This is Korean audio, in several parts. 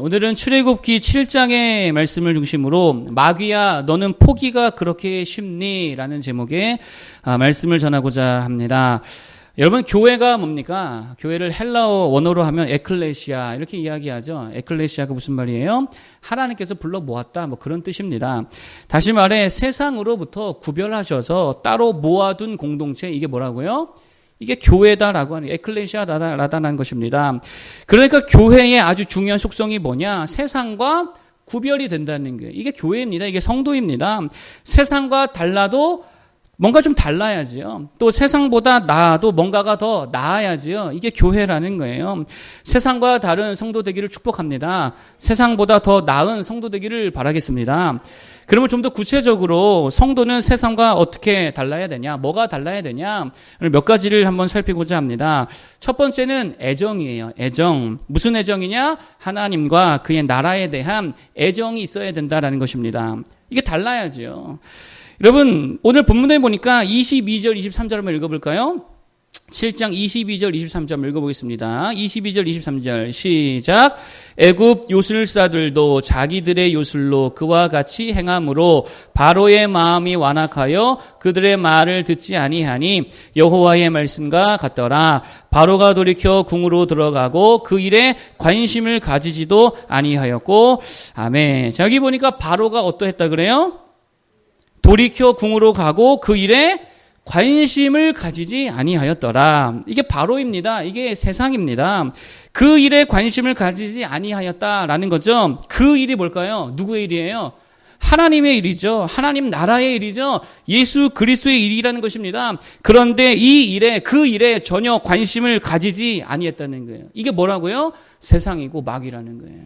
오늘은 출애굽기 7장의 말씀을 중심으로 마귀야 너는 포기가 그렇게 쉽니? 라는 제목의 말씀을 전하고자 합니다. 여러분, 교회가 뭡니까? 교회를 헬라어 원어로 하면 에클레시아 이렇게 이야기하죠. 에클레시아가 무슨 말이에요? 하나님께서 불러 모았다, 뭐 그런 뜻입니다. 다시 말해 세상으로부터 구별하셔서 따로 모아둔 공동체, 이게 뭐라고요? 이게 교회다라고 하는, 에클레시아라다라는 것입니다. 그러니까 교회의 아주 중요한 속성이 뭐냐? 세상과 구별이 된다는 거예요. 이게 교회입니다. 이게 성도입니다. 세상과 달라도 뭔가 좀 달라야지요. 또 세상보다 나아도 뭔가가 더 나아야지요. 이게 교회라는 거예요. 세상과 다른 성도 되기를 축복합니다. 세상보다 더 나은 성도 되기를 바라겠습니다. 그러면 좀 더 구체적으로 성도는 세상과 어떻게 달라야 되냐? 뭐가 달라야 되냐? 몇 가지를 한번 살피고자 합니다. 첫 번째는 애정이에요. 애정. 무슨 애정이냐? 하나님과 그의 나라에 대한 애정이 있어야 된다라는 것입니다. 이게 달라야지요. 여러분, 오늘 본문에 보니까 22절, 23절 한번 읽어볼까요? 7장 22절, 23절 읽어보겠습니다. 22절, 23절 시작. 애굽 요술사들도 자기들의 요술로 그와 같이 행함으로 바로의 마음이 완악하여 그들의 말을 듣지 아니하니 여호와의 말씀과 같더라. 바로가 돌이켜 궁으로 들어가고 그 일에 관심을 가지지도 아니하였고. 아멘. 자, 여기 보니까 바로가 어떠했다 그래요? 돌이켜 궁으로 가고 그 일에 관심을 가지지 아니하였더라. 이게 바로입니다. 이게 세상입니다. 그 일에 관심을 가지지 아니하였다라는 거죠. 그 일이 뭘까요? 누구의 일이에요? 하나님의 일이죠. 하나님 나라의 일이죠. 예수 그리스도의 일이라는 것입니다. 그런데 이 일에, 그 일에 전혀 관심을 가지지 아니했다는 거예요. 이게 뭐라고요? 세상이고 마귀라는 거예요.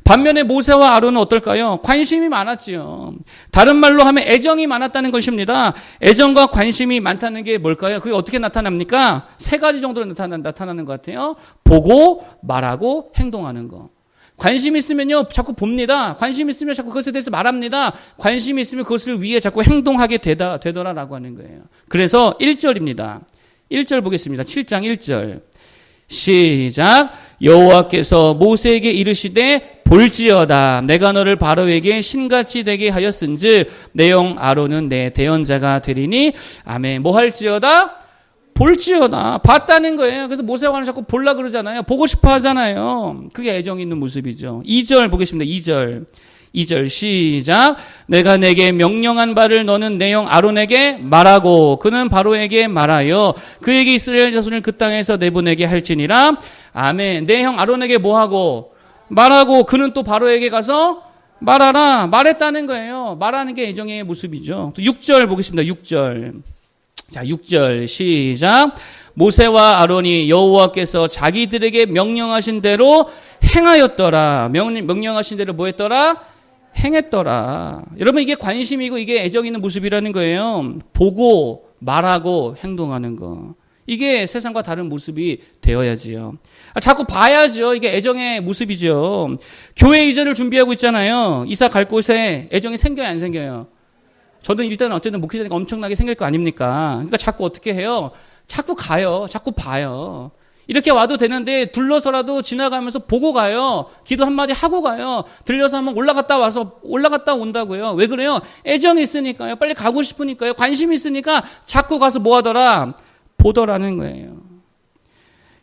반면에 모세와 아론은 어떨까요? 관심이 많았지요. 다른 말로 하면 애정이 많았다는 것입니다. 애정과 관심이 많다는 게 뭘까요? 그게 어떻게 나타납니까? 세 가지 정도로 나타나는 것 같아요. 보고, 말하고, 행동하는 거. 관심 있으면요, 자꾸 봅니다. 관심 있으면 자꾸 그것에 대해서 말합니다. 관심 있으면 그것을 위해 자꾸 행동하게 되더라라고 하는 거예요. 그래서 1절입니다. 1절 보겠습니다. 7장 1절. 시작. 여호와께서 모세에게 이르시되 볼지어다 내가 너를 바로에게 신같이 되게 하였은즉 내 형 아론은 내 대언자가 되리니. 아멘. 뭐 할지어다? 볼지어다. 봤다는 거예요. 그래서 모세와 아론은 자꾸 볼라 그러잖아요. 보고 싶어 하잖아요. 그게 애정 있는 모습이죠. 2절 보겠습니다. 2절 시작. 내가 내게 명령한 바를 너는 내 형 아론에게 말하고 그는 바로에게 말하여 그에게 이스라엘 자손을 그 땅에서 내보내게 할지니라. 아멘. 내 형 아론에게 뭐하고? 말하고 그는 또 바로에게 가서 말하라. 말했다는 거예요. 말하는 게 애정의 모습이죠. 또 6절 보겠습니다. 6절. 자, 6절 시작. 모세와 아론이 여호와께서 자기들에게 명령하신 대로 행하였더라. 명령하신 대로 뭐 했더라? 행했더라. 여러분, 이게 관심이고 이게 애정 있는 모습이라는 거예요. 보고 말하고 행동하는 거. 이게 세상과 다른 모습이 되어야지요. 자꾸 봐야죠. 이게 애정의 모습이죠. 교회 이전을 준비하고 있잖아요. 이사 갈 곳에 애정이 생겨요, 안 생겨요? 저는 일단 어쨌든 목회자니까 엄청나게 생길 거 아닙니까? 그러니까 자꾸 어떻게 해요? 자꾸 가요. 자꾸 봐요. 이렇게 와도 되는데 둘러서라도 지나가면서 보고 가요. 기도 한마디 하고 가요. 들려서 한번 올라갔다 온다고요. 왜 그래요? 애정이 있으니까요. 빨리 가고 싶으니까요. 관심이 있으니까 자꾸 가서 뭐 하더라? 보더라는 거예요.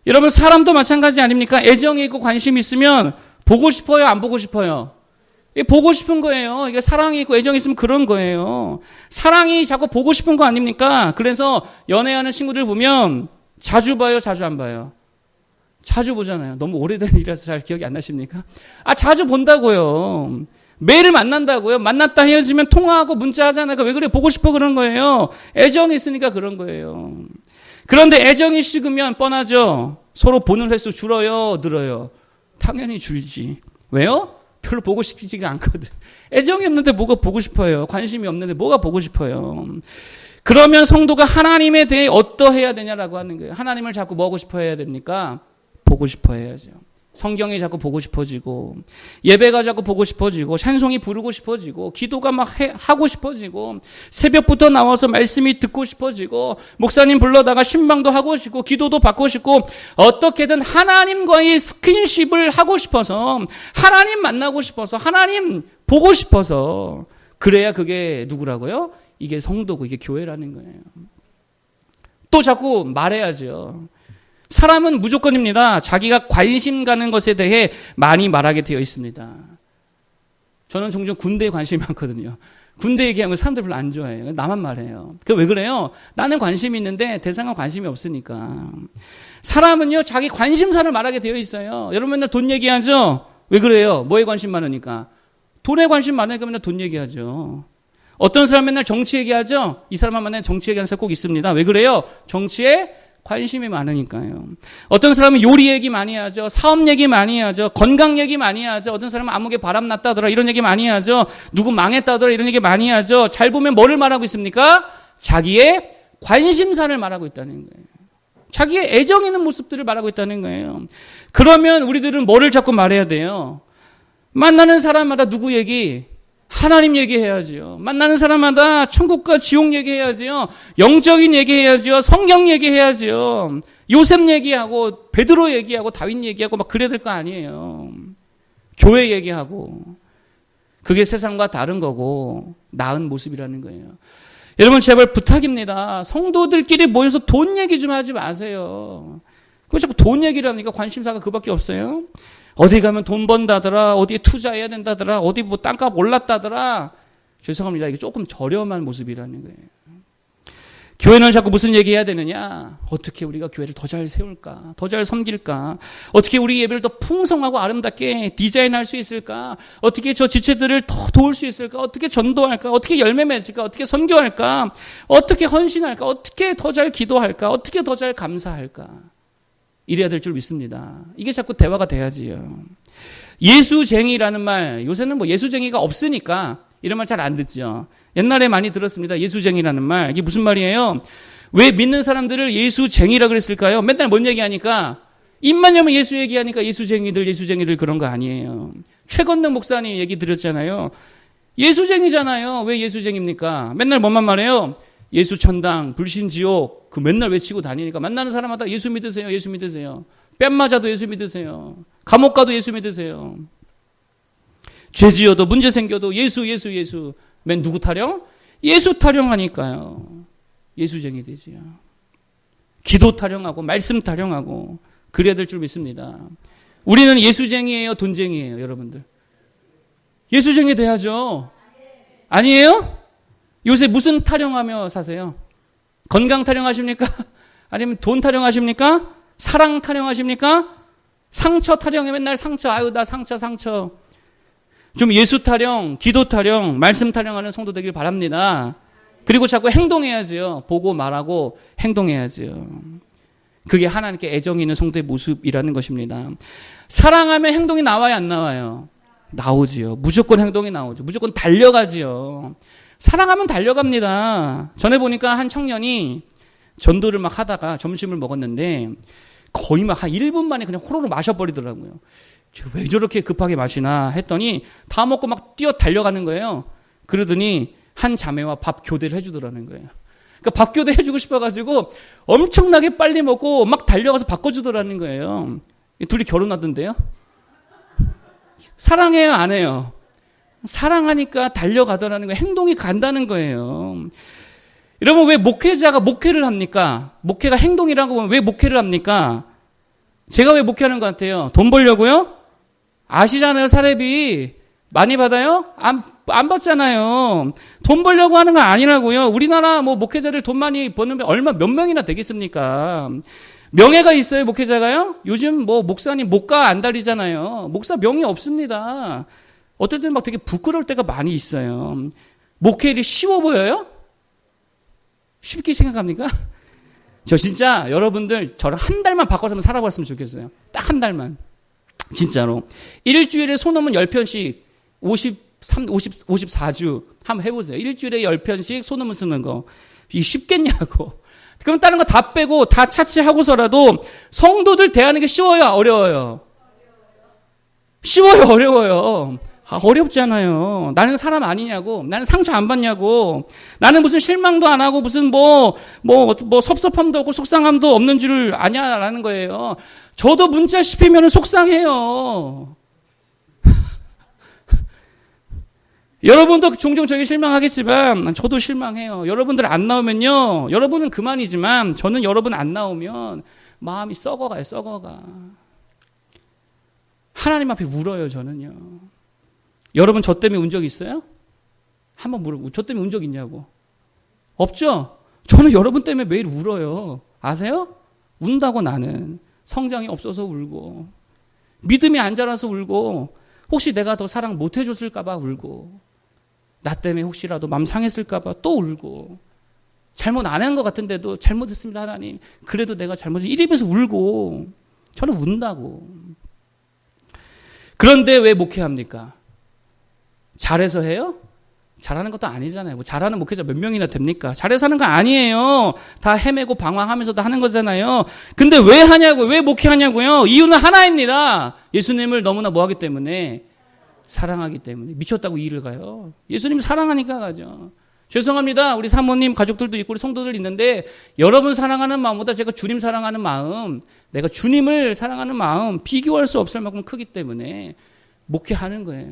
여러분, 사람도 마찬가지 아닙니까? 애정이 있고 관심이 있으면 보고 싶어요? 안 보고 싶어요? 이게 보고 싶은 거예요. 이게 사랑이 있고 애정이 있으면 그런 거예요. 사랑이 자꾸 보고 싶은 거 아닙니까? 그래서 연애하는 친구들 보면 자주 봐요? 자주 안 봐요? 자주 보잖아요. 너무 오래된 일이라서 잘 기억이 안 나십니까? 자주 본다고요. 매일 만난다고요. 만났다 헤어지면 통화하고 문자하잖아요. 왜 그래? 보고 싶어 그런 거예요. 애정이 있으니까 그런 거예요. 그런데 애정이 식으면 뻔하죠. 서로 보는 횟수 줄어요? 늘어요? 당연히 줄지. 왜요? 별로 보고 싶지가 않거든. 애정이 없는데 뭐가 보고 싶어요? 관심이 없는데 뭐가 보고 싶어요? 그러면 성도가 하나님에 대해 어떠해야 되냐라고 하는 거예요. 하나님을 자꾸 뭐 하고 싶어 해야 됩니까? 보고 싶어 해야죠. 성경이 자꾸 보고 싶어지고, 예배가 자꾸 보고 싶어지고, 찬송이 부르고 싶어지고, 기도가 막 하고 싶어지고, 새벽부터 나와서 말씀이 듣고 싶어지고, 목사님 불러다가 신방도 하고 싶고, 기도도 받고 싶고, 어떻게든 하나님과의 스킨십을 하고 싶어서, 하나님 만나고 싶어서, 하나님 보고 싶어서, 그래야 그게 누구라고요? 이게 성도고, 이게 교회라는 거예요. 또 자꾸 말해야죠. 사람은 무조건입니다. 자기가 관심 가는 것에 대해 많이 말하게 되어 있습니다. 저는 종종 군대에 관심이 많거든요. 군대 얘기하면 사람들 별로 안 좋아해요. 나만 말해요. 왜 그래요? 나는 관심이 있는데 대상은 관심이 없으니까. 사람은요, 자기 관심사를 말하게 되어 있어요. 여러분 맨날 돈 얘기하죠? 왜 그래요? 뭐에 관심 많으니까? 돈에 관심 많으니까 맨날 돈 얘기하죠. 어떤 사람 맨날 정치 얘기하죠? 이 사람만 만나면 정치 얘기하는 사람 꼭 있습니다. 왜 그래요? 정치에 관심이 많으니까요. 어떤 사람은 요리 얘기 많이 하죠. 사업 얘기 많이 하죠. 건강 얘기 많이 하죠. 어떤 사람은 아무개 바람 났다더라 이런 얘기 많이 하죠. 누구 망했다더라 이런 얘기 많이 하죠. 잘 보면 뭐를 말하고 있습니까? 자기의 관심사를 말하고 있다는 거예요. 자기의 애정 있는 모습들을 말하고 있다는 거예요. 그러면 우리들은 뭐를 자꾸 말해야 돼요? 만나는 사람마다 누구 얘기? 하나님 얘기해야지요. 만나는 사람마다 천국과 지옥 얘기해야지요. 영적인 얘기해야지요. 성경 얘기해야지요. 요셉 얘기하고 베드로 얘기하고 다윗 얘기하고 막 그래야 될 거 아니에요. 교회 얘기하고. 그게 세상과 다른 거고 나은 모습이라는 거예요. 여러분 제발 부탁입니다. 성도들끼리 모여서 돈 얘기 좀 하지 마세요. 왜 자꾸 돈 얘기를 합니까? 관심사가 그밖에 없어요. 어디 가면 돈 번다더라, 어디에 투자해야 된다더라, 어디 뭐 땅값 올랐다더라. 죄송합니다. 이게 조금 저렴한 모습이라는 거예요. 교회는 자꾸 무슨 얘기 해야 되느냐? 어떻게 우리가 교회를 더 잘 세울까? 더 잘 섬길까? 어떻게 우리 예배를 더 풍성하고 아름답게 디자인할 수 있을까? 어떻게 저 지체들을 더 도울 수 있을까? 어떻게 전도할까? 어떻게 열매 맺을까? 어떻게 선교할까? 어떻게 헌신할까? 어떻게 더 잘 기도할까? 어떻게 더 잘 감사할까? 이래야 될 줄 믿습니다. 이게 자꾸 대화가 돼야지요. 예수쟁이라는 말, 요새는 뭐 예수쟁이가 없으니까 이런 말 잘 안 듣죠. 옛날에 많이 들었습니다. 예수쟁이라는 말. 이게 무슨 말이에요? 왜 믿는 사람들을 예수쟁이라 그랬을까요? 맨날 뭔 얘기하니까? 입만 열면 예수 얘기하니까 예수쟁이들 그런 거 아니에요. 최건능 목사님 얘기 드렸잖아요. 예수쟁이잖아요. 왜 예수쟁입니까? 맨날 뭐만 말해요? 예수 천당, 불신 지옥, 그 맨날 외치고 다니니까 만나는 사람마다 예수 믿으세요, 예수 믿으세요. 뺨 맞아도 예수 믿으세요. 감옥 가도 예수 믿으세요. 죄 지어도 문제 생겨도 예수. 맨 누구 타령? 예수 타령하니까요. 예수쟁이 되지요. 기도 타령하고 말씀 타령하고 그래야 될 줄 믿습니다. 우리는 예수쟁이에요, 돈쟁이에요, 여러분들? 예수쟁이 돼야죠. 아니에요? 요새 무슨 타령하며 사세요? 건강 타령하십니까? 아니면 돈 타령하십니까? 사랑 타령하십니까? 상처 타령해 맨날 상처. 아유 나 상처. 좀 예수 타령, 기도 타령, 말씀 타령하는 성도 되길 바랍니다. 그리고 자꾸 행동해야지요. 보고 말하고 행동해야지요. 그게 하나님께 애정이 있는 성도의 모습이라는 것입니다. 사랑하면 행동이 나와요, 안 나와요? 나오지요. 무조건 행동이 나오죠. 무조건 달려가지요. 사랑하면 달려갑니다. 전에 보니까 한 청년이 전도를 막 하다가 점심을 먹었는데 거의 막 한 1분 만에 그냥 호로로 마셔버리더라고요. 왜 저렇게 급하게 마시나 했더니 다 먹고 막 뛰어 달려가는 거예요. 그러더니 한 자매와 밥 교대를 해주더라는 거예요. 그러니까 밥 교대 해주고 싶어가지고 엄청나게 빨리 먹고 막 달려가서 바꿔주더라는 거예요. 둘이 결혼하던데요? 사랑해요, 안 해요? 사랑하니까 달려가더라는 거예요. 행동이 간다는 거예요. 여러분 왜 목회자가 목회를 합니까? 목회가 행동이라고 보면 왜 목회를 합니까? 제가 왜 목회하는 것 같아요? 돈 벌려고요? 아시잖아요. 사례비 많이 받아요? 안 받잖아요. 돈 벌려고 하는 거 아니라고요. 우리나라 뭐 목회자들 돈 많이 버는 몇 명이나 되겠습니까? 명예가 있어요, 목회자가요? 요즘 뭐 목사님 목가 안 달리잖아요. 목사 명예 없습니다. 어떨 때는 막 되게 부끄러울 때가 많이 있어요. 목회일이 쉬워 보여요? 쉽게 생각합니까? 저 진짜 여러분들 저를 한 달만 바꿔서 한번 살아봤으면 좋겠어요. 딱 한 달만. 진짜로. 일주일에 소논문 10편씩 54주 한번 해보세요. 일주일에 10편씩 소논문 쓰는 거. 이게 쉽겠냐고. 그럼 다른 거 다 빼고 다 차치하고서라도 성도들 대하는 게 쉬워요? 어려워요? 쉬워요, 어려워요? 어렵잖아요. 나는 사람 아니냐고. 나는 상처 안 받냐고. 나는 무슨 실망도 안 하고 무슨 섭섭함도 없고 속상함도 없는 줄 아냐라는 거예요. 저도 문자 씹히면 속상해요. 여러분도 종종 저에게 실망하겠지만 저도 실망해요. 여러분들 안 나오면요. 여러분은 그만이지만 저는 여러분 안 나오면 마음이 썩어가요. 썩어가. 하나님 앞에 울어요. 저는요. 여러분 저 때문에 운 적 있어요? 한번 물어보고 저 때문에 운 적 있냐고. 없죠? 저는 여러분 때문에 매일 울어요. 아세요? 운다고 나는. 성장이 없어서 울고 믿음이 안 자라서 울고 혹시 내가 더 사랑 못 해줬을까 봐 울고 나 때문에 혹시라도 마음 상했을까 봐 또 울고 잘못 안 한 것 같은데도 잘못했습니다 하나님. 그래도 내가 잘못을 이러면서 울고 저는 운다고. 그런데 왜 목회합니까? 잘해서 해요? 잘하는 것도 아니잖아요. 뭐 잘하는 목회자 몇 명이나 됩니까? 잘해서 하는 거 아니에요. 다 헤매고 방황하면서도 하는 거잖아요. 근데 왜 하냐고요? 왜 목회하냐고요? 이유는 하나입니다. 예수님을 너무나 뭐하기 때문에? 사랑하기 때문에. 미쳤다고 일을 가요. 예수님 사랑하니까 가죠. 죄송합니다. 우리 사모님 가족들도 있고 우리 성도들 있는데 여러분 사랑하는 마음보다 제가 주님 사랑하는 마음, 내가 주님을 사랑하는 마음 비교할 수 없을 만큼 크기 때문에 목회하는 거예요.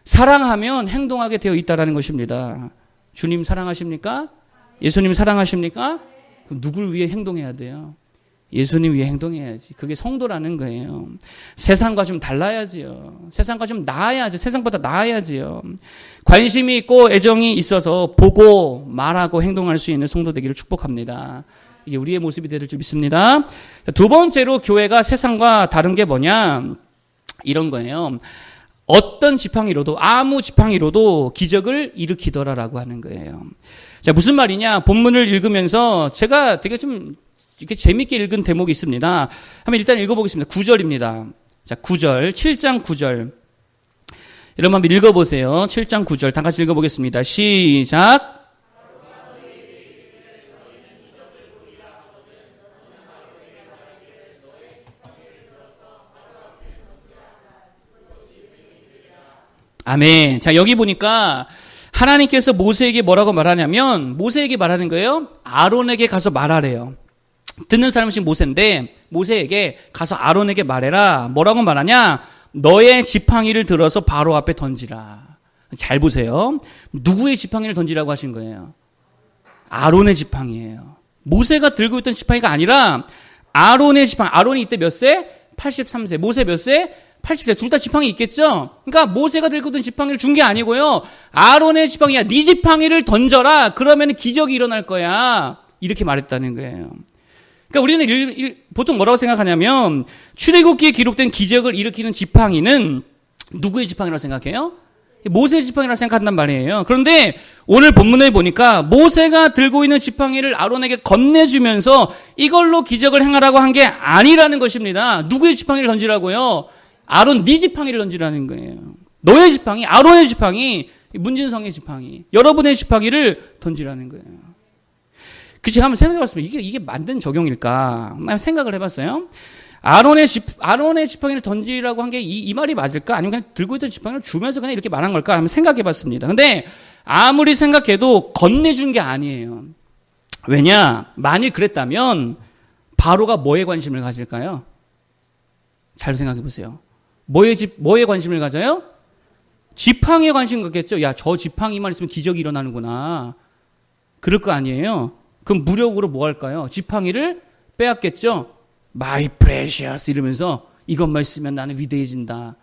사랑하면 행동하게 되어 있다는 것입니다. 주님 사랑하십니까? 예수님 사랑하십니까? 그럼 누굴 위해 행동해야 돼요? 예수님 위해 행동해야지. 그게 성도라는 거예요. 세상과 좀 달라야지요. 세상과 좀 나아야지. 세상보다 나아야지요. 관심이 있고 애정이 있어서 보고 말하고 행동할 수 있는 성도 되기를 축복합니다. 이게 우리의 모습이 될 줄 믿습니다. 두 번째로 교회가 세상과 다른 게 뭐냐? 이런 거예요. 어떤 지팡이로도 아무 지팡이로도 기적을 일으키더라라고 하는 거예요. 자, 무슨 말이냐? 본문을 읽으면서 제가 되게 좀 이렇게 재밌게 읽은 대목이 있습니다. 한번 일단 읽어보겠습니다. 9절입니다. 자, 9절, 7장 9절. 여러분 한번 읽어보세요. 7장 9절 다 같이 읽어보겠습니다. 시작. 아멘. 자, 여기 보니까 하나님께서 모세에게 뭐라고 말하냐면 모세에게 말하는 거예요. 아론에게 가서 말하래요. 듣는 사람은 지금 모세인데 모세에게 가서 아론에게 말해라. 뭐라고 말하냐? 너의 지팡이를 들어서 바로 앞에 던지라. 잘 보세요. 누구의 지팡이를 던지라고 하신 거예요? 아론의 지팡이예요. 모세가 들고 있던 지팡이가 아니라 아론의 지팡이. 아론이 이때 몇 세? 83세. 모세 몇 세? 80세. 둘 다 지팡이 있겠죠? 그러니까 모세가 들고 있던 지팡이를 준 게 아니고요. 아론의 지팡이야. 네 지팡이를 던져라. 그러면 기적이 일어날 거야. 이렇게 말했다는 거예요. 그러니까 우리는 보통 뭐라고 생각하냐면 출애굽기에 기록된 기적을 일으키는 지팡이는 누구의 지팡이라고 생각해요? 모세의 지팡이라고 생각한단 말이에요. 그런데 오늘 본문에 보니까 모세가 들고 있는 지팡이를 아론에게 건네주면서 이걸로 기적을 행하라고 한 게 아니라는 것입니다. 누구의 지팡이를 던지라고요? 아론 네 지팡이를 던지라는 거예요. 너의 지팡이, 아론의 지팡이, 문진성의 지팡이, 여러분의 지팡이를 던지라는 거예요. 그 제가 한번 생각해봤습니다. 이게 맞는 적용일까? 생각을 해봤어요. 아론의 지팡이를 던지라고 한 게 이 말이 맞을까? 아니면 그냥 들고 있던 지팡이를 주면서 그냥 이렇게 말한 걸까? 한번 생각해봤습니다. 근데 아무리 생각해도 건네준 게 아니에요. 왜냐? 만일 그랬다면 바로가 뭐에 관심을 가질까요? 잘 생각해보세요. 뭐에 관심을 가져요? 지팡이에 관심 갖겠죠. 야, 저 지팡이만 있으면 기적이 일어나는구나. 그럴 거 아니에요. 그럼 무력으로 뭐 할까요? 지팡이를 빼앗겠죠. My precious 이러면서 이것만 있으면 나는 위대해진다.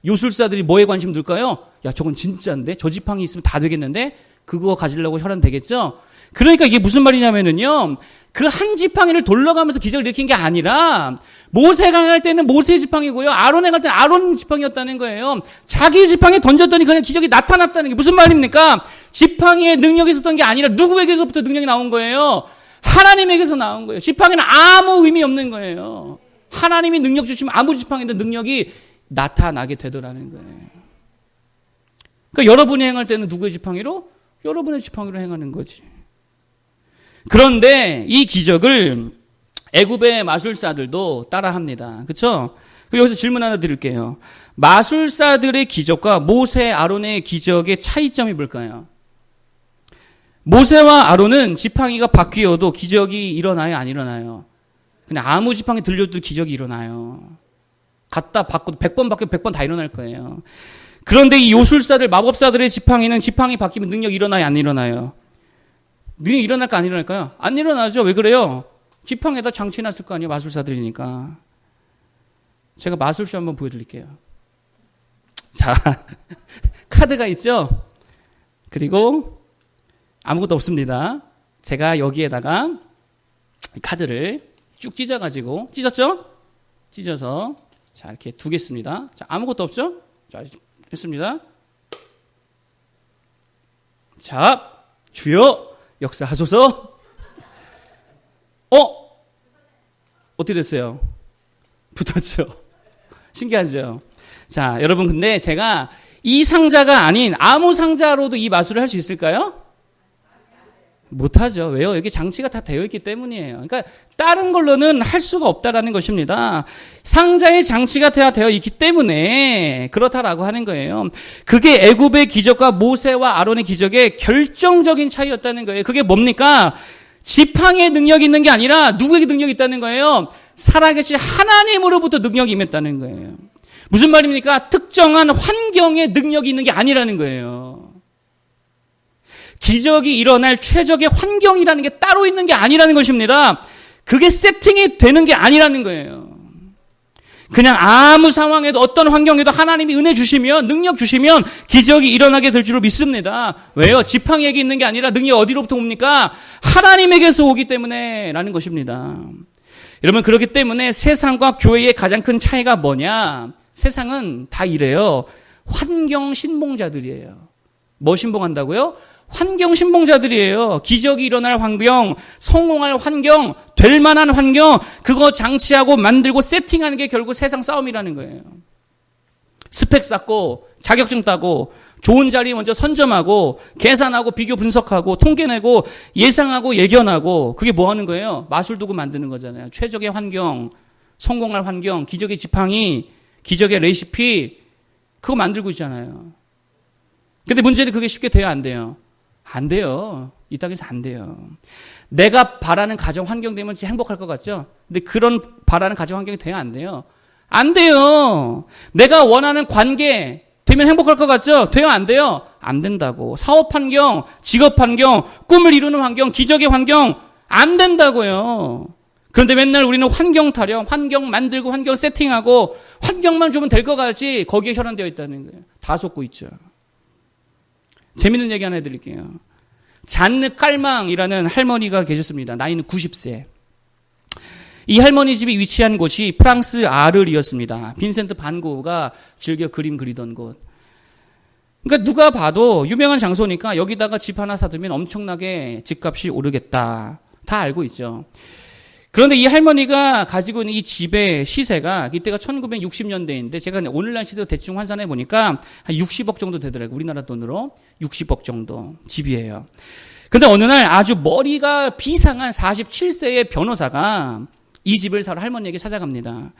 요술사들이 뭐에 관심 둘까요? 야, 저건 진짜인데? 저 지팡이 있으면 다 되겠는데? 그거 가지려고 혈안 되겠죠? 그러니까 이게 무슨 말이냐면은요. 그 한 지팡이를 돌려가면서 기적을 일으킨 게 아니라 모세가 할 때는 모세의 지팡이고요. 아론에 갈 때는 아론 지팡이였다는 거예요. 자기 지팡이 던졌더니 그냥 기적이 나타났다는 게 무슨 말입니까? 지팡이에 능력이 있었던 게 아니라 누구에게서부터 능력이 나온 거예요? 하나님에게서 나온 거예요. 지팡이는 아무 의미 없는 거예요. 하나님이 능력 주시면 아무 지팡이도 능력이 나타나게 되더라는 거예요. 그러니까 여러분이 행할 때는 누구의 지팡이로? 여러분의 지팡이로 행하는 거지. 그런데 이 기적을 애굽의 마술사들도 따라합니다. 그렇죠? 여기서 질문 하나 드릴게요. 마술사들의 기적과 모세, 아론의 기적의 차이점이 뭘까요? 모세와 아론은 지팡이가 바뀌어도 기적이 일어나요, 안 일어나요? 그냥 아무 지팡이 들려도 기적이 일어나요. 갖다 바꿔도 100번 바뀌면 100번 다 일어날 거예요. 그런데 이 요술사들, 마법사들의 지팡이는 지팡이 바뀌면 능력 일어나요, 안 일어나요? 능력 일어날까, 안 일어날까요? 안 일어나죠. 왜 그래요? 지팡이에다 장치해놨을 거 아니에요, 마술사들이니까. 제가 마술쇼 한번 보여드릴게요. 자, 카드가 있죠? 그리고 아무것도 없습니다. 제가 여기에다가 카드를 쭉 찢어가지고, 찢었죠? 찢어서, 자, 이렇게 두겠습니다. 자, 아무것도 없죠? 자, 했습니다. 자, 주여, 역사하소서. 어떻게 됐어요? 붙었죠? 신기하죠? 자, 여러분, 근데 제가 이 상자가 아닌 아무 상자로도 이 마술을 할 수 있을까요? 못하죠. 왜요? 여기 장치가 다 되어 있기 때문이에요. 그러니까 다른 걸로는 할 수가 없다라는 것입니다. 상자에 장치가 다 되어 있기 때문에 그렇다라고 하는 거예요. 그게 애굽의 기적과 모세와 아론의 기적의 결정적인 차이였다는 거예요. 그게 뭡니까? 지팡이의 능력이 있는 게 아니라 누구에게 능력이 있다는 거예요? 살아계신 하나님으로부터 능력이 임했다는 거예요. 무슨 말입니까? 특정한 환경에 능력이 있는 게 아니라는 거예요. 기적이 일어날 최적의 환경이라는 게 따로 있는 게 아니라는 것입니다. 그게 세팅이 되는 게 아니라는 거예요. 그냥 아무 상황에도 어떤 환경에도 하나님이 은혜 주시면, 능력 주시면 기적이 일어나게 될 줄로 믿습니다. 왜요? 지팡이에게 있는 게 아니라 능력이 어디로부터 옵니까? 하나님에게서 오기 때문에 라는 것입니다. 여러분, 그렇기 때문에 세상과 교회의 가장 큰 차이가 뭐냐? 세상은 다 이래요. 환경 신봉자들이에요. 뭐 신봉한다고요? 환경 신봉자들이에요. 기적이 일어날 환경, 성공할 환경, 될 만한 환경, 그거 장치하고 만들고 세팅하는 게 결국 세상 싸움이라는 거예요. 스펙 쌓고, 자격증 따고, 좋은 자리 먼저 선점하고, 계산하고, 비교 분석하고, 통계 내고, 예상하고, 예견하고, 그게 뭐 하는 거예요? 마술 도구 만드는 거잖아요. 최적의 환경, 성공할 환경, 기적의 지팡이, 기적의 레시피, 그거 만들고 있잖아요. 근데 문제는 그게 쉽게 돼요, 안 돼요? 안 돼요. 이 땅에서 안 돼요. 내가 바라는 가정 환경 되면 진짜 행복할 것 같죠? 근데 그런 바라는 가정 환경이 돼야 안 돼요. 안 돼요. 내가 원하는 관계 되면 행복할 것 같죠? 돼요, 안 돼요? 안 된다고. 사업 환경, 직업 환경, 꿈을 이루는 환경, 기적의 환경, 안 된다고요. 그런데 맨날 우리는 환경 타령, 환경 만들고, 환경 세팅하고, 환경만 주면 될 것 같이 거기에 혈안되어 있다는 거예요. 다 속고 있죠. 재밌는 얘기 하나 해드릴게요. 잔느 깔망이라는 할머니가 계셨습니다. 나이는 90세. 이 할머니 집이 위치한 곳이 프랑스 아르리였습니다. 빈센트 반 고흐가 즐겨 그림 그리던 곳. 그러니까 누가 봐도 유명한 장소니까 여기다가 집 하나 사두면 엄청나게 집값이 오르겠다. 다 알고 있죠. 그런데 이 할머니가 가지고 있는 이 집의 시세가 이때가 1960년대인데 제가 오늘날 시세로 대충 환산해 보니까 한 60억 정도 되더라고요. 우리나라 돈으로 60억 정도 집이에요. 근데 어느 날 아주 머리가 비상한 47세의 변호사가 이 집을 사러 할머니에게 찾아갑니다.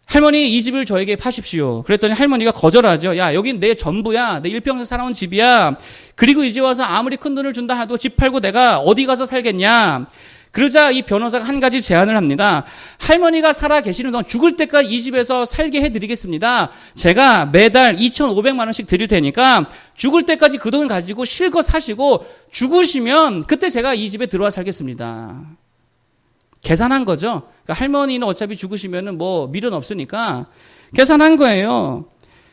할머니, 이 집을 저에게 파십시오. 그랬더니 할머니가 거절하죠. 야, 여긴 내 전부야. 내 일평생 살아온 집이야. 그리고 이제 와서 아무리 큰 돈을 준다 해도 집 팔고 내가 어디 가서 살겠냐. 그러자 이 변호사가 한 가지 제안을 합니다. 할머니가 살아 계시는 동안 죽을 때까지 이 집에서 살게 해드리겠습니다. 제가 매달 2,500만 원씩 드릴 테니까 죽을 때까지 그 돈 가지고 실컷 사시고 죽으시면 그때 제가 이 집에 들어와 살겠습니다. 계산한 거죠. 그러니까 할머니는 어차피 죽으시면은 뭐 미련 없으니까 계산한 거예요.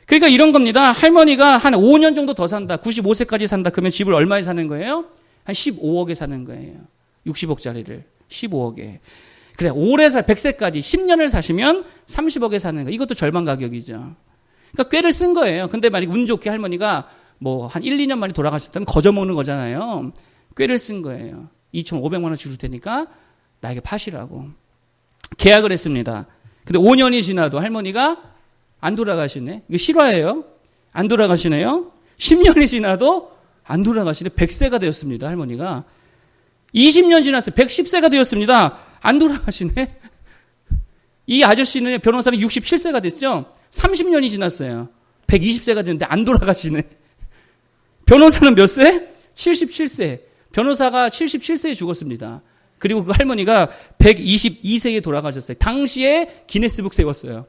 그러니까 이런 겁니다. 할머니가 한 5년 정도 더 산다. 95세까지 산다. 그러면 집을 얼마에 사는 거예요? 한 15억에 사는 거예요. 60억짜리를 15억에. 그래, 오래 100세까지 10년을 사시면 30억에 사는 거. 이것도 절반 가격이죠. 그러니까 꾀를 쓴 거예요. 근데 만약 운 좋게 할머니가 뭐 한 1, 2년 만에 돌아가셨다면 거저먹는 거잖아요. 꾀를 쓴 거예요. 2,500만 원씩 줄 테니까 나에게 파시라고. 계약을 했습니다. 근데 5년이 지나도 할머니가 안 돌아가시네. 이거 실화예요. 안 돌아가시네요. 10년이 지나도 안 돌아가시네. 100세가 되었습니다. 할머니가. 20년 지났어요. 110세가 되었습니다. 안 돌아가시네. 이 아저씨는 변호사는 67세가 됐죠. 30년이 지났어요. 120세가 됐는데 안 돌아가시네. 변호사는 몇 세? 77세. 변호사가 77세에 죽었습니다. 그리고 그 할머니가 122세에 돌아가셨어요. 당시에 기네스북 세웠어요.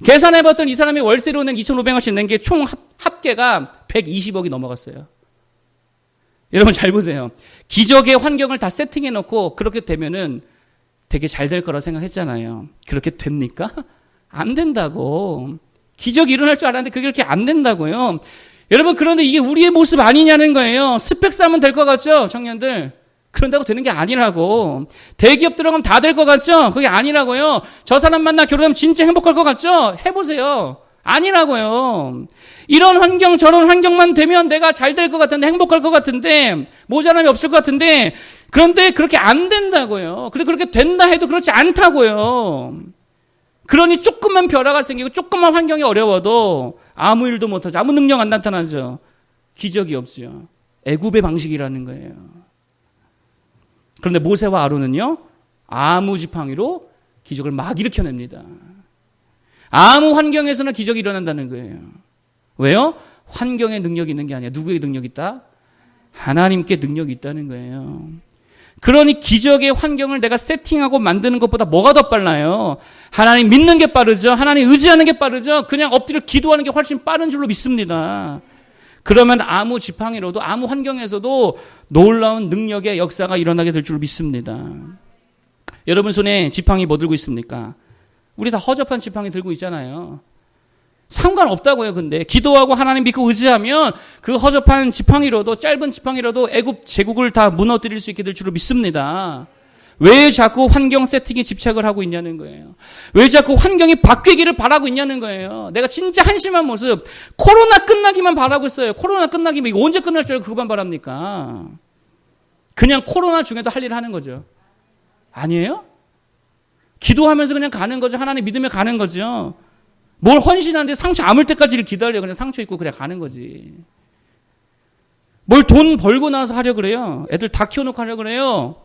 계산해봤더니 이 사람이 월세로 낸 2,500원씩 낸 게 총 합계가 120억이 넘어갔어요. 여러분 잘 보세요. 기적의 환경을 다 세팅해놓고 그렇게 되면은 되게 잘 될 거라 생각했잖아요. 그렇게 됩니까? 안 된다고. 기적이 일어날 줄 알았는데 그게 그렇게 안 된다고요. 여러분 그런데 이게 우리의 모습 아니냐는 거예요. 스펙 쌓으면 될 것 같죠? 청년들. 그런다고 되는 게 아니라고. 대기업 들어가면 다 될 것 같죠? 그게 아니라고요. 저 사람 만나 결혼하면 진짜 행복할 것 같죠? 해보세요. 아니라고요. 이런 환경 저런 환경만 되면 내가 잘 될 것 같은데 행복할 것 같은데 모자람이 없을 것 같은데 그런데 그렇게 안 된다고요. 그리고 그렇게 된다 해도 그렇지 않다고요. 그러니 조금만 변화가 생기고 조금만 환경이 어려워도 아무 일도 못하죠. 아무 능력 안 나타나죠. 기적이 없죠. 애굽의 방식이라는 거예요. 그런데 모세와 아론은요. 아무 지팡이로 기적을 막 일으켜냅니다. 아무 환경에서나 기적이 일어난다는 거예요. 왜요? 환경에 능력이 있는 게 아니야. 누구의 능력이 있다? 하나님께 능력이 있다는 거예요. 그러니 기적의 환경을 내가 세팅하고 만드는 것보다 뭐가 더 빨라요? 하나님 믿는 게 빠르죠. 하나님 의지하는 게 빠르죠. 그냥 엎드려 기도하는 게 훨씬 빠른 줄로 믿습니다. 그러면 아무 지팡이로도 아무 환경에서도 놀라운 능력의 역사가 일어나게 될 줄 믿습니다. 여러분 손에 지팡이 뭐 들고 있습니까? 우리 다 허접한 지팡이 들고 있잖아요. 상관없다고요. 근데 기도하고 하나님 믿고 의지하면 그 허접한 지팡이로도 짧은 지팡이로도 애굽 제국을 다 무너뜨릴 수 있게 될 줄로 믿습니다. 왜 자꾸 환경 세팅에 집착을 하고 있냐는 거예요. 왜 자꾸 환경이 바뀌기를 바라고 있냐는 거예요. 내가 진짜 한심한 모습, 코로나 끝나기만 바라고 있어요. 코로나 끝나기만, 이거 언제 끝날 줄 알고 그것만 바랍니까? 그냥 코로나 중에도 할 일을 하는 거죠. 아니에요? 기도하면서 그냥 가는 거죠. 하나님 믿으며 가는 거죠. 뭘 헌신하는데 상처 아물 때까지를 기다려. 그냥 상처 입고 그냥 가는 거지. 뭘 돈 벌고 나서 하려 그래요. 애들 다 키워놓고 하려 그래요.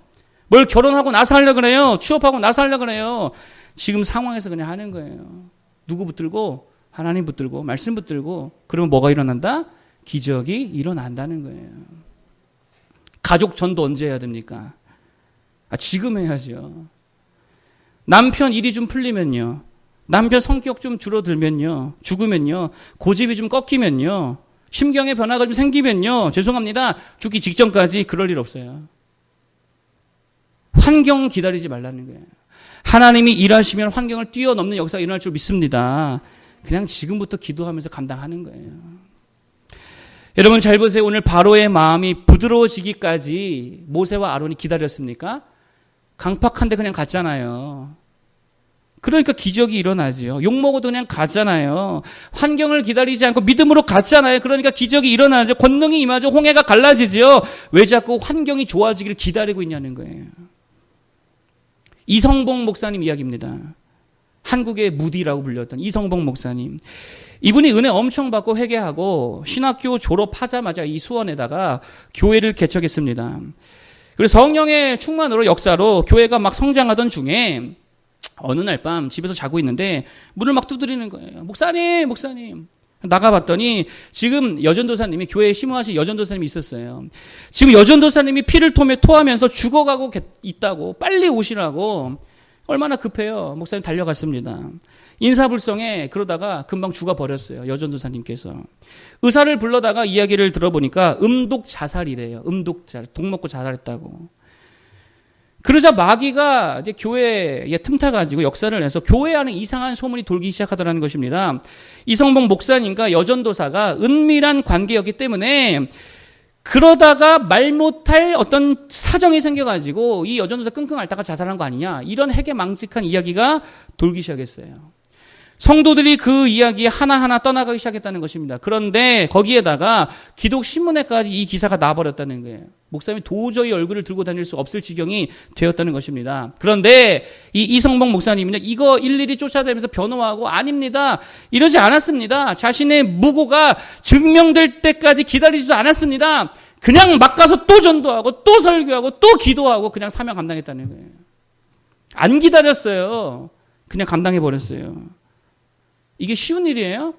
뭘 결혼하고 나서 하려 그래요. 취업하고 나서 하려 그래요. 지금 상황에서 그냥 하는 거예요. 누구 붙들고? 하나님 붙들고 말씀 붙들고. 그러면 뭐가 일어난다? 기적이 일어난다는 거예요. 가족 전도 언제 해야 됩니까? 지금 해야죠. 남편 일이 좀 풀리면요. 남편 성격 좀 줄어들면요. 죽으면요. 고집이 좀 꺾이면요. 심경의 변화가 좀 생기면요. 죄송합니다. 죽기 직전까지 그럴 일 없어요. 환경 기다리지 말라는 거예요. 하나님이 일하시면 환경을 뛰어넘는 역사가 일어날 줄 믿습니다. 그냥 지금부터 기도하면서 감당하는 거예요. 여러분 잘 보세요. 오늘 바로의 마음이 부드러워지기까지 모세와 아론이 기다렸습니까? 강팍한데 그냥 갔잖아요. 그러니까 기적이 일어나지요. 욕먹어도 그냥 갔잖아요. 환경을 기다리지 않고 믿음으로 갔잖아요. 그러니까 기적이 일어나죠. 권능이 임하죠. 홍해가 갈라지죠. 왜 자꾸 환경이 좋아지기를 기다리고 있냐는 거예요. 이성봉 목사님 이야기입니다. 한국의 무디라고 불렸던 이성봉 목사님. 이분이 은혜 엄청 받고 회개하고 신학교 졸업하자마자 이 수원에다가 교회를 개척했습니다. 그리고 성령의 충만으로 역사로 교회가 막 성장하던 중에 어느 날 밤 집에서 자고 있는데 문을 막 두드리는 거예요. 목사님. 나가봤더니 지금 여전도사님이 교회에 심호하신 여전도사님이 있었어요. 지금 여전도사님이 피를 토하면서 죽어가고 있다고 빨리 오시라고 얼마나 급해요. 목사님 달려갔습니다. 인사불성에 그러다가 금방 죽어버렸어요. 여전도사님께서. 의사를 불러다가 이야기를 들어보니까 음독 자살이래요. 독 먹고 자살했다고. 그러자 마귀가 이제 교회에 틈타가지고 역사를 내서 교회 안에 이상한 소문이 돌기 시작하더라는 것입니다. 이성봉 목사님과 여전도사가 은밀한 관계였기 때문에 그러다가 말 못할 어떤 사정이 생겨가지고 이 여전도사 끙끙 앓다가 자살한 거 아니냐. 이런 해괴망측한 이야기가 돌기 시작했어요. 성도들이 그 이야기 하나하나 떠나가기 시작했다는 것입니다. 그런데 거기에다가 기독신문에까지 이 기사가 나버렸다는 거예요. 목사님이 도저히 얼굴을 들고 다닐 수 없을 지경이 되었다는 것입니다. 그런데 이 이성봉 목사님은요, 이거 일일이 쫓아다니면서 변호하고 아닙니다. 이러지 않았습니다. 자신의 무고가 증명될 때까지 기다리지도 않았습니다. 그냥 막 가서 또 전도하고 또 설교하고 또 기도하고 그냥 사명 감당했다는 거예요. 안 기다렸어요. 그냥 감당해버렸어요. 이게 쉬운 일이에요?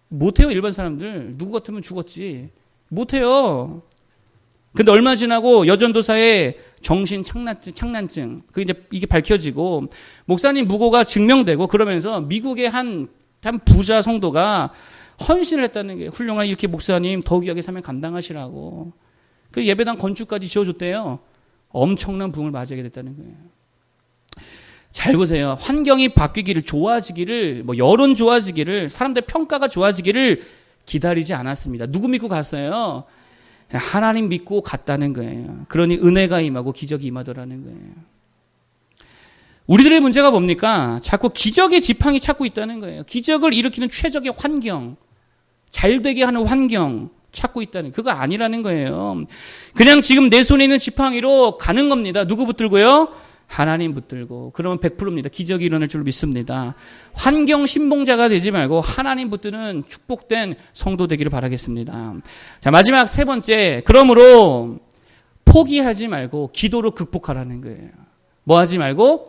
못해요, 일반 사람들. 누구 같으면 죽었지. 못해요. 근데 얼마 지나고 여전도사의 정신 착란증, 이게 밝혀지고, 목사님 무고가 증명되고, 그러면서 미국의 한 부자 성도가 헌신을 했다는 게 훌륭한 이렇게 목사님 더 귀하게 사명 감당하시라고. 그 예배당 건축까지 지어줬대요. 엄청난 부흥을 맞이하게 됐다는 거예요. 잘 보세요. 환경이 바뀌기를, 좋아지기를, 여론 좋아지기를, 사람들 평가가 좋아지기를 기다리지 않았습니다. 누구 믿고 갔어요? 하나님 믿고 갔다는 거예요. 그러니 은혜가 임하고 기적이 임하더라는 거예요. 우리들의 문제가 뭡니까? 자꾸 기적의 지팡이 찾고 있다는 거예요. 기적을 일으키는 최적의 환경, 잘 되게 하는 환경 찾고 있다는, 그거 아니라는 거예요. 그냥 지금 내 손에 있는 지팡이로 가는 겁니다. 누구 붙들고요? 하나님 붙들고. 그러면 100%입니다. 기적이 일어날 줄 믿습니다. 환경 신봉자가 되지 말고 하나님 붙드는 축복된 성도 되기를 바라겠습니다. 자, 마지막 세 번째. 그러므로 포기하지 말고 기도로 극복하라는 거예요. 뭐 하지 말고?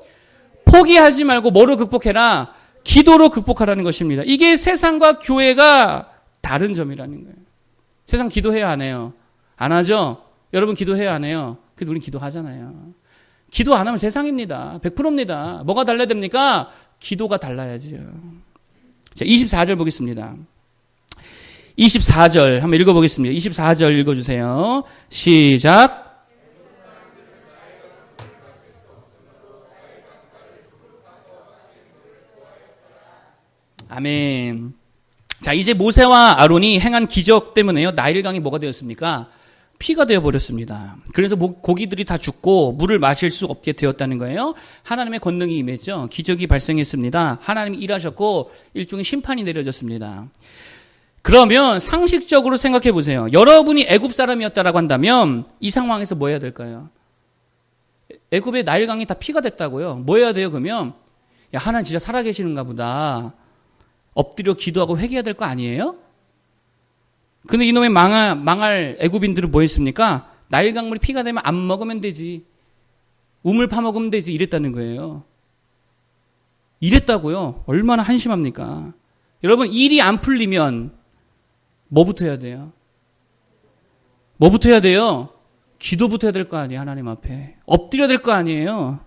포기하지 말고 뭐로 극복해라? 기도로 극복하라는 것입니다. 이게 세상과 교회가 다른 점이라는 거예요. 세상 기도해야 안 해요? 안 하죠? 여러분 기도해야 안 해요? 그래도 우린 기도하잖아요. 기도 안 하면 세상입니다. 100%입니다. 뭐가 달라야 됩니까? 기도가 달라야지요. 자, 24절 보겠습니다. 24절 한번 읽어보겠습니다. 24절 읽어주세요. 시작. 아멘. 자, 이제 모세와 아론이 행한 기적 때문에요. 나일강이 뭐가 되었습니까? 피가 되어버렸습니다. 그래서 고기들이 다 죽고 물을 마실 수 없게 되었다는 거예요. 하나님의 권능이 임했죠. 기적이 발생했습니다. 하나님이 일하셨고 일종의 심판이 내려졌습니다. 그러면 상식적으로 생각해 보세요. 여러분이 애굽 사람이었다라고 한다면 이 상황에서 뭐 해야 될까요? 애굽의 나일강이 다 피가 됐다고요. 뭐 해야 돼요? 그러면 야, 하나님 진짜 살아계시는가 보다. 엎드려 기도하고 회개해야 될 거 아니에요? 근데 이놈의 망할 애굽인들은 뭐 했습니까? 나일강물이 피가 되면 안 먹으면 되지. 우물 파먹으면 되지. 이랬다는 거예요. 이랬다고요. 얼마나 한심합니까? 여러분, 일이 안 풀리면 뭐부터 해야 돼요? 뭐부터 해야 돼요? 기도부터 해야 될 거 아니에요. 하나님 앞에. 엎드려야 될 거 아니에요.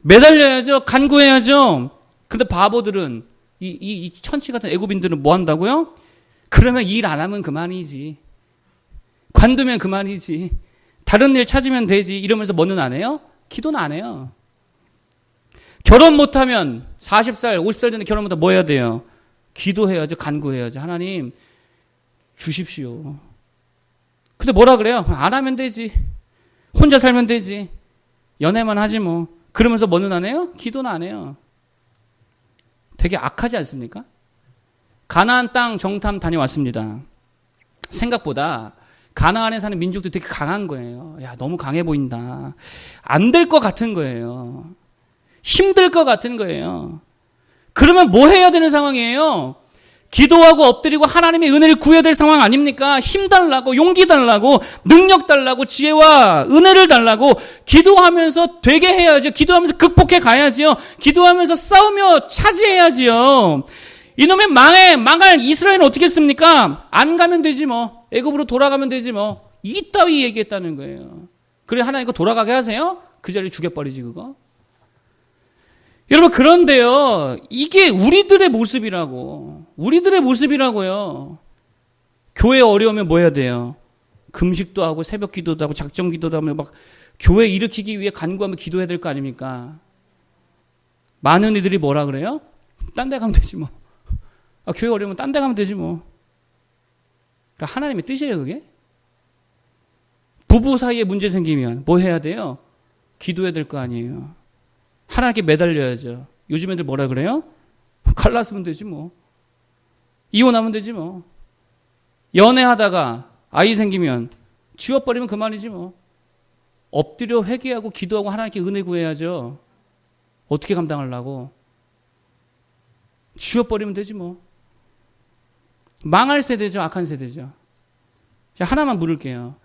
매달려야죠. 간구해야죠. 근데 바보들은 이 천치 같은 애굽인들은 뭐 한다고요? 그러면 일 안 하면 그만이지. 관두면 그만이지. 다른 일 찾으면 되지. 이러면서 뭐는 안 해요? 기도는 안 해요. 결혼 못하면 40살, 50살 전에 결혼 못하면 뭐 해야 돼요? 기도해야죠. 간구해야죠. 하나님 주십시오. 근데 뭐라 그래요? 안 하면 되지. 혼자 살면 되지. 연애만 하지 뭐. 그러면서 뭐는 안 해요? 기도는 안 해요. 되게 악하지 않습니까? 가나안 땅 정탐 다녀왔습니다. 생각보다 가나안에 사는 민족들이 되게 강한 거예요. 야, 너무 강해 보인다. 안 될 것 같은 거예요. 힘들 것 같은 거예요. 그러면 뭐 해야 되는 상황이에요? 기도하고 엎드리고 하나님의 은혜를 구해야 될 상황 아닙니까? 힘 달라고, 용기 달라고, 능력 달라고, 지혜와 은혜를 달라고 기도하면서 되게 해야죠. 기도하면서 극복해 가야지요. 기도하면서 싸우며 차지해야지요. 이놈의 망할 이스라엘은 어떻게 했습니까? 안 가면 되지 뭐. 애굽으로 돌아가면 되지 뭐. 이따위 얘기했다는 거예요. 그래 하나님 이거 돌아가게 하세요? 그 자리에 죽여버리지 그거. 여러분 그런데요. 이게 우리들의 모습이라고. 우리들의 모습이라고요. 교회 어려우면 뭐 해야 돼요? 금식도 하고 새벽 기도도 하고 작정 기도도 하면 막 교회 일으키기 위해 간구하며 기도해야 될 거 아닙니까? 많은 이들이 뭐라 그래요? 딴 데 가면 되지 뭐. 아, 교회 어려우면 딴 데 가면 되지 뭐. 그러니까 하나님의 뜻이에요 그게? 부부 사이에 문제 생기면 뭐 해야 돼요? 기도해야 될 거 아니에요. 하나님께 매달려야죠. 요즘 애들 뭐라 그래요? 갈랐으면 되지 뭐. 이혼하면 되지 뭐. 연애하다가 아이 생기면 지워버리면 그만이지 뭐. 엎드려 회개하고 기도하고 하나님께 은혜 구해야죠. 어떻게 감당하려고. 지워버리면 되지 뭐. 망할 세대죠. 악한 세대죠. 자, 하나만 물을게요.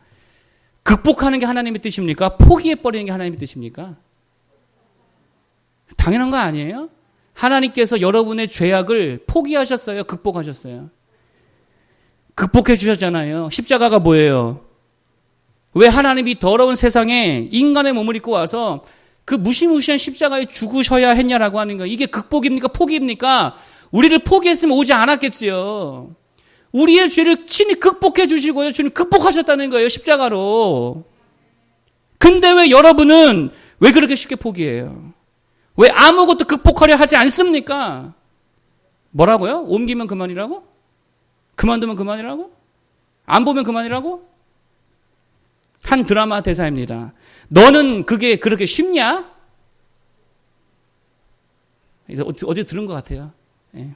극복하는 게 하나님의 뜻입니까? 포기해버리는 게 하나님의 뜻입니까? 당연한 거 아니에요? 하나님께서 여러분의 죄악을 포기하셨어요? 극복하셨어요? 극복해 주셨잖아요. 십자가가 뭐예요? 왜 하나님이 더러운 세상에 인간의 몸을 입고 와서 그 무시무시한 십자가에 죽으셔야 했냐라고 하는 거예요. 이게 극복입니까? 포기입니까? 우리를 포기했으면 오지 않았겠지요. 우리의 죄를 친히 극복해 주시고요. 주님 극복하셨다는 거예요. 십자가로. 근데 왜 여러분은 왜 그렇게 쉽게 포기해요? 왜 아무것도 극복하려 하지 않습니까? 뭐라고요? 옮기면 그만이라고? 그만두면 그만이라고? 안 보면 그만이라고? 한 드라마 대사입니다. 너는 그게 그렇게 쉽냐? 어디 들은 것 같아요. 예.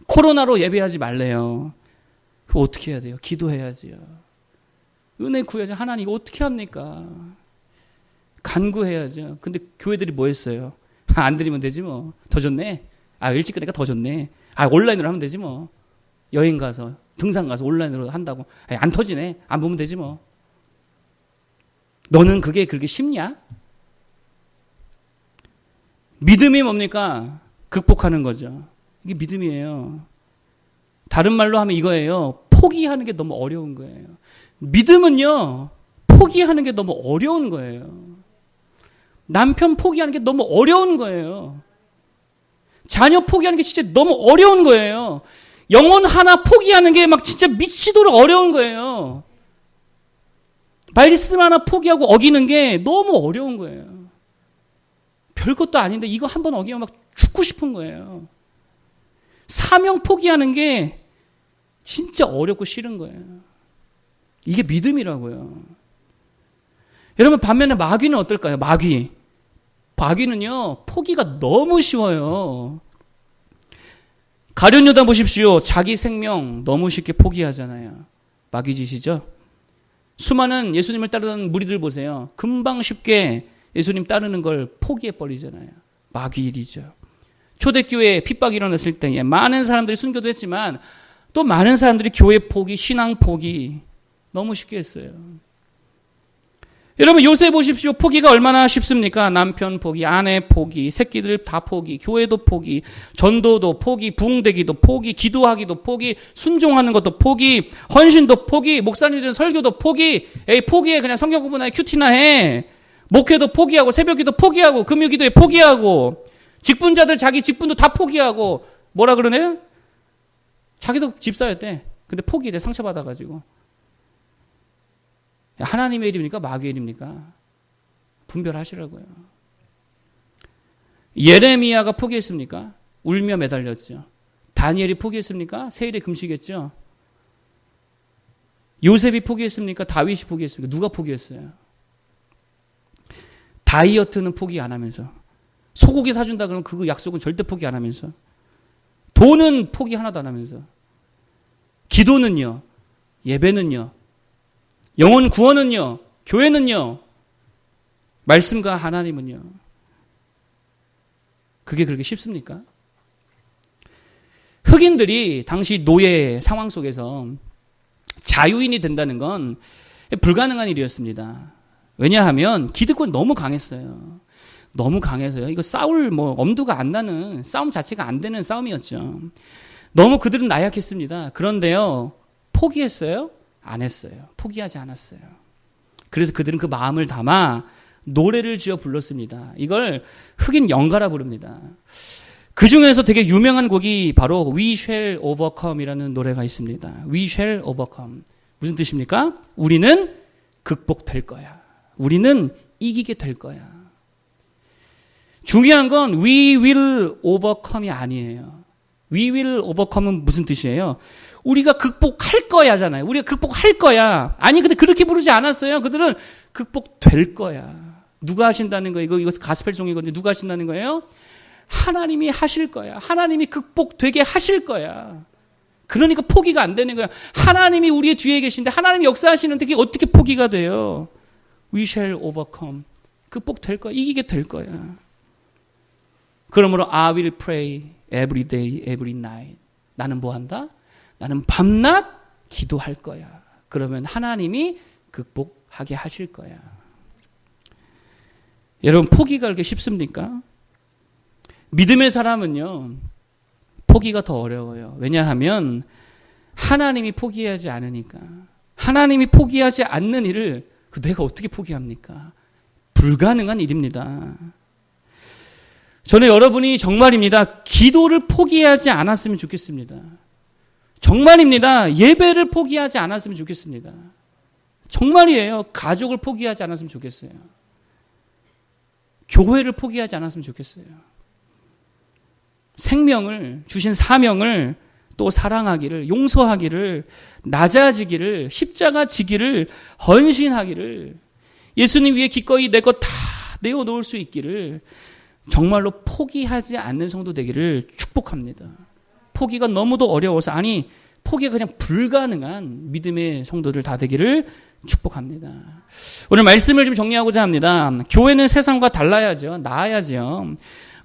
코로나로 예배하지 말래요. 그거 어떻게 해야 돼요? 기도해야지요. 은혜 구해야죠. 하나님 이거 어떻게 합니까? 간구해야죠. 근데 교회들이 뭐 했어요? 안 드리면 되지 뭐. 더 좋네. 일찍 끄니까 더 좋네. 온라인으로 하면 되지 뭐. 여행 가서 등산 가서 온라인으로 한다고. 안 터지네. 안 보면 되지 뭐. 너는 그게 그렇게 쉽냐? 믿음이 뭡니까? 극복하는 거죠. 이게 믿음이에요. 다른 말로 하면 이거예요. 포기하는 게 너무 어려운 거예요. 믿음은요, 포기하는 게 너무 어려운 거예요. 남편 포기하는 게 너무 어려운 거예요. 자녀 포기하는 게 진짜 너무 어려운 거예요. 영혼 하나 포기하는 게 막 진짜 미치도록 어려운 거예요. 말씀 하나 포기하고 어기는 게 너무 어려운 거예요. 별것도 아닌데 이거 한 번 어기면 막 죽고 싶은 거예요. 사명 포기하는 게 진짜 어렵고 싫은 거예요. 이게 믿음이라고요. 여러분 반면에 마귀는 어떨까요? 마귀는요 포기가 너무 쉬워요. 가룟 유다 보십시오. 자기 생명 너무 쉽게 포기하잖아요. 마귀 짓이죠. 수많은 예수님을 따르는 무리들 보세요. 금방 쉽게 예수님 따르는 걸 포기해버리잖아요. 마귀 일이죠. 초대교회에 핍박이 일어났을 때에 많은 사람들이 순교도 했지만 또 많은 사람들이 교회 포기, 신앙 포기 너무 쉽게 했어요. 여러분 요새 보십시오. 포기가 얼마나 쉽습니까? 남편 포기, 아내 포기, 새끼들 다 포기, 교회도 포기, 전도도 포기, 부흥되기도 포기, 기도하기도 포기, 순종하는 것도 포기, 헌신도 포기, 목사님들은 설교도 포기, 포기해. 그냥 성경 공부나 큐티나 해. 목회도 포기하고 새벽기도 포기하고 금요기도에 포기하고 직분자들 자기 직분도 다 포기하고 뭐라 그러네요? 자기도 집사였대. 근데 포기돼. 상처받아가지고. 하나님의 일입니까? 마귀의 일입니까? 분별하시라고요. 예레미야가 포기했습니까? 울며 매달렸죠. 다니엘이 포기했습니까? 세일에 금식했죠. 요셉이 포기했습니까? 다윗이 포기했습니까? 누가 포기했어요? 다이어트는 포기 안 하면서 소고기 사준다 그러면 그 약속은 절대 포기 안 하면서 돈은 포기 하나도 안 하면서 기도는요, 예배는요, 영혼 구원은요, 교회는요, 말씀과 하나님은요. 그게 그렇게 쉽습니까? 흑인들이 당시 노예 상황 속에서 자유인이 된다는 건 불가능한 일이었습니다. 왜냐하면 기득권이 너무 강했어요. 너무 강해서요. 이거 싸울 엄두가 안 나는 싸움 자체가 안 되는 싸움이었죠. 너무 그들은 나약했습니다. 그런데요, 포기했어요? 안 했어요. 포기하지 않았어요. 그래서 그들은 그 마음을 담아 노래를 지어 불렀습니다. 이걸 흑인 연가라 부릅니다. 그 중에서 되게 유명한 곡이 바로 We Shall Overcome이라는 노래가 있습니다. We Shall Overcome. 무슨 뜻입니까? 우리는 극복될 거야. 우리는 이기게 될 거야. 중요한 건 We will overcome이 아니에요. We will overcome은 무슨 뜻이에요? 우리가 극복할 거야잖아요. 우리가 극복할 거야. 아니 근데 그렇게 부르지 않았어요. 그들은 극복될 거야. 누가 하신다는 거예요? 이거 가스펠송이거든요. 누가 하신다는 거예요? 하나님이 하실 거야. 하나님이 극복되게 하실 거야. 그러니까 포기가 안 되는 거야. 하나님이 우리의 뒤에 계신데 하나님이 역사하시는데 그게 어떻게 포기가 돼요? We shall overcome. 극복될 거야. 이기게 될 거야. 그러므로 I will pray every day, every night. 나는 뭐 한다? 나는 밤낮 기도할 거야. 그러면 하나님이 극복하게 하실 거야. 여러분 포기가 그렇게 쉽습니까? 믿음의 사람은요, 포기가 더 어려워요. 왜냐하면 하나님이 포기하지 않으니까. 하나님이 포기하지 않는 일을 내가 어떻게 포기합니까? 불가능한 일입니다. 저는 여러분이 정말입니다. 기도를 포기하지 않았으면 좋겠습니다. 정말입니다. 예배를 포기하지 않았으면 좋겠습니다. 정말이에요. 가족을 포기하지 않았으면 좋겠어요. 교회를 포기하지 않았으면 좋겠어요. 생명을, 주신 사명을 또 사랑하기를, 용서하기를, 낮아지기를, 십자가 지기를, 헌신하기를, 예수님 위해 기꺼이 내 것 다 내어놓을 수 있기를 정말로 포기하지 않는 성도 되기를 축복합니다. 포기가 너무도 어려워서, 아니 포기가 그냥 불가능한 믿음의 성도들 다 되기를 축복합니다. 오늘 말씀을 좀 정리하고자 합니다. 교회는 세상과 달라야죠. 나아야죠.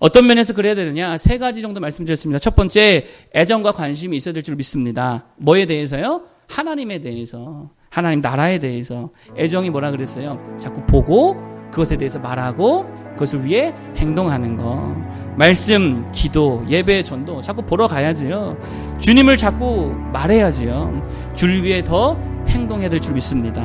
어떤 면에서 그래야 되느냐? 세 가지 정도 말씀드렸습니다. 첫 번째, 애정과 관심이 있어야 될 줄 믿습니다. 뭐에 대해서요? 하나님에 대해서, 하나님 나라에 대해서. 애정이 뭐라 그랬어요? 자꾸 보고 그것에 대해서 말하고 그것을 위해 행동하는 거. 말씀, 기도, 예배, 전도 자꾸 보러 가야지요. 주님을 자꾸 말해야지요. 주를 위해 더 행동해야 될 줄 믿습니다.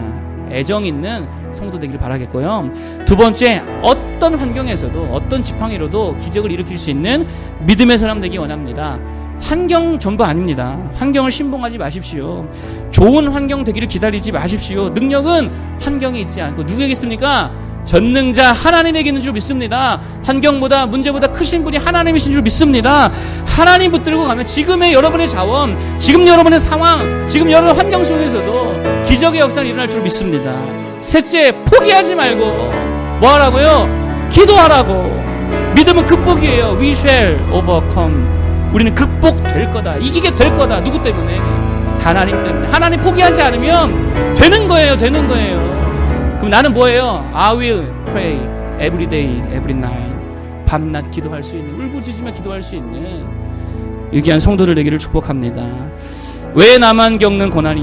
애정 있는 성도 되기를 바라겠고요. 두 번째, 어떤 환경에서도 어떤 지팡이로도 기적을 일으킬 수 있는 믿음의 사람 되기 원합니다. 환경 전부 아닙니다. 환경을 신봉하지 마십시오. 좋은 환경 되기를 기다리지 마십시오. 능력은 환경에 있지 않고 누구에게 있습니까? 전능자 하나님에게 있는 줄 믿습니다. 환경보다 문제보다 크신 분이 하나님이신 줄 믿습니다. 하나님 붙들고 가면 지금의 여러분의 자원, 지금 여러분의 상황, 지금 여러분 환경 속에서도 기적의 역사가 일어날 줄 믿습니다. 셋째, 포기하지 말고 뭐 하라고요? 기도하라고. 믿음은 극복이에요. We shall overcome. 우리는 극복될 거다. 이기게 될 거다. 누구 때문에? 하나님 때문에. 하나님 포기하지 않으면 되는 거예요. 되는 거예요. 그럼 나는 뭐예요? I will pray every day, every night. 밤낮 기도할 수 있는, 울부짖으며 기도할 수 있는 위대한 성도들 되기를 축복합니다. 왜 나만 겪는 고난이